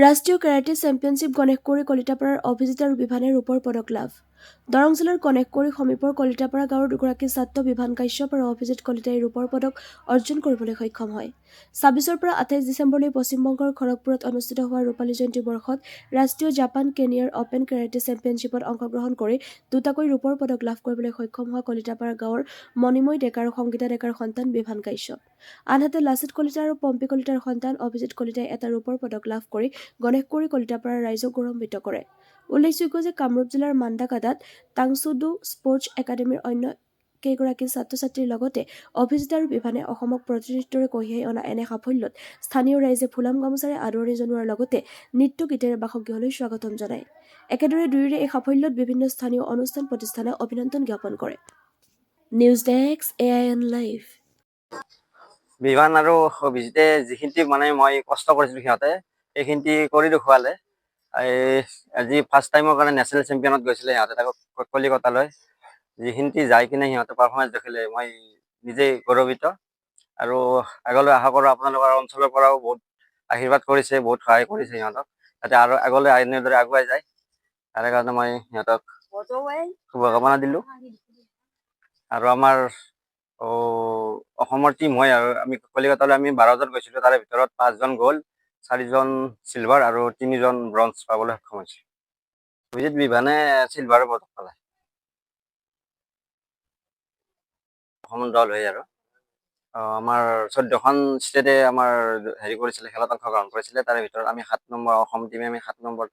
ৰাষ্ট্ৰীয় karate championship গণেশকুৰি কলিতাপাৰাৰ Abhijit আৰু বিভানে ৰূপৰ পদক লাভ। দৰং জিলাৰ গণেশকুৰি সমীপৰ কলিতাপাৰা গাঁৱৰ দুগৰাকী ছাত্ৰ বিভান কাশ্যপ আৰু অভিজিত কলিতাই ৰূপৰ পদক অৰ্জন কৰিবলৈ সক্ষম হয়। ২৬ৰ পৰা ২৮ ডিচেম্বৰলৈ পশ্চিমবংগৰ খড়গপুৰত অনুষ্ঠিত হোৱা ৰূপালী জয়ন্তী বৰ্ষত ৰাষ্ট্ৰীয় জাপান কেনিয়াৰ অপেন কেৰাটে চেম্পিয়নশ্বিপত অংশগ্ৰহণ কৰি দুটাকৈ ৰূপৰ পদক লাভ কৰিবলৈ সক্ষম হোৱা কলিতাপাৰা গাঁৱৰ মণিময় ডেকা আৰু সংগীতা ডেকাৰ সন্তান বিভান কাশ্যপ। আনহাতে লাচিত কলিতা আৰু পম্পী কলিতাৰ সন্তান অভিজিত কলিতাই এটা ৰূপৰ পদক লাভ কৰি গণেশকুৰি কলিতাপাৰাৰ ৰাইজক গৌৰৱান্বিত কৰে। উল্লেখযোগ্য যে কামৰূপ জিলাৰ মাণ্ডাকাদাত টাংছুডু স্পৰ্টছ একাডেমীৰ অন্য কেইগৰাকী ছাত্ৰ-ছাত্ৰীৰ লগতে অভিজিত আৰু বিভানে অসমক প্ৰতিনিধিত্বৰে কঢ়িয়াই অনা এনে সাফল্যত স্থানীয় ৰাইজে ফুলাম গামোচাৰে আদৰণি জনোৱাৰ লগতে নৃত্য গীতেৰে বাসগৃহলৈ স্বাগতম জনায়। একেদৰে দুয়োৰে এই সাফল্যত বিভিন্ন স্থানীয় অনুষ্ঠান প্ৰতিষ্ঠানে অভিনন্দন জ্ঞাপন কৰে। News desk AIN live. Bivan আৰু অভিজিতে যিখিনি মই কষ্ট কৰিছিলোঁ সিহঁতে এইখিনি কৰি দেখুৱালে। আজি ফাৰ্ষ্ট টাইমৰ কাৰণে নেশ্যনেল চেম্পিয়নত গৈছিলে সিহঁতে তাকো কলিকতালৈ। যিখিনি যাই কিনে সিহঁতে পাৰফৰ্মেঞ্চ দেখিলে মই নিজেই গৌৰৱান্বিত আৰু আগলৈ আশা কৰোঁ আপোনালোকৰ অঞ্চলৰ পৰাও বহুত আশীৰ্বাদ কৰিছে, বহুত সহায় কৰিছে সিহঁতক, যাতে আৰু আগলৈ এনেদৰে আগুৱাই যায়। তাৰে কাৰণে মই সিহঁতক শুভকামনা দিলোঁ। আৰু আমাৰ অসমৰ টিম হয় আৰু আমি কলিকতালৈ আমি 12জন গৈছিলোঁ, তাৰে ভিতৰত 5জন গ'ল্ড, 4জন চিলভাৰ আৰু 3জন ব্ৰঞ্জ পাবলৈ সক্ষম হৈছে। অভিজিত বিভানে চিলভাৰৰ পদক পালে। অসমৰ দল হয় আৰু আমাৰ 14খন ষ্টেটে আমাৰ কৰিছিলে, খেলত অংশগ্ৰহণ কৰিছিলে। তাৰে ভিতৰত আমি 7 নম্বৰ, অসম টিমে আমি 7 নম্বৰ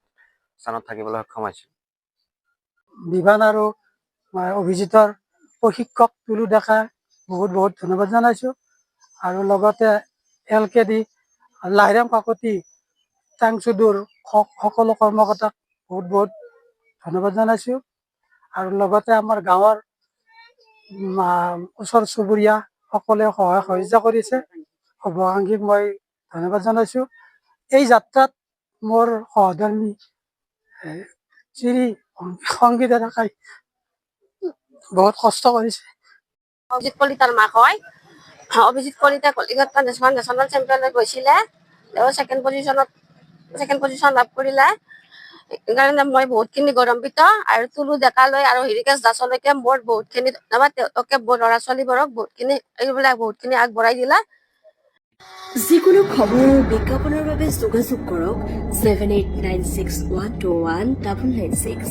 স্থানত থাকিবলৈ সক্ষম হৈছোঁ। বিভান আৰু অভিজিতৰ প্ৰশিক্ষক তুলু ডেকা বহুত বহুত ধন্যবাদ জনাইছোঁ। আৰু লগতে LKD লাহিৰাম কাকতি টাংছুডুৰ সকলো কৰ্মকৰ্তাক বহুত বহুত ধন্যবাদ জনাইছোঁ। আৰু লগতে আমাৰ গাঁৱৰ ওচৰ চুবুৰীয়া সকলে সহায় সহযোগিতা কৰিছে, শুভাকাংক্ষীক মই ধন্যবাদ জনাইছোঁ। এই যাত্ৰাত মোৰ সহধৰ্মী শ্ৰী সংগীতা ডেকাই বহুত কষ্ট কৰিছে। অভিজিত কলিতাৰ মাক হয়। অভিজিত কলিতা কলিকতা নেশ্যনেল চেম্পিয়নত গৈছিলে, তেওঁ ছেকেণ্ড পজিশ্যন লাভ কৰিলে। সেইকাৰণে মই বহুতখিনি গৌৰৱান্বিত। আৰু তুলু ডেকালৈ আৰু হৰিকেশ দাসলৈকে মোৰ বহুতখিনি ধন্যবাদ। তেওঁলোকে ল'ৰা ছোৱালীবোৰক বহুতখিনি আগবঢ়াই দিলে। যিকোনো খবৰ আৰু বিজ্ঞাপনৰ বাবে যোগাযোগ কৰক 7896121996।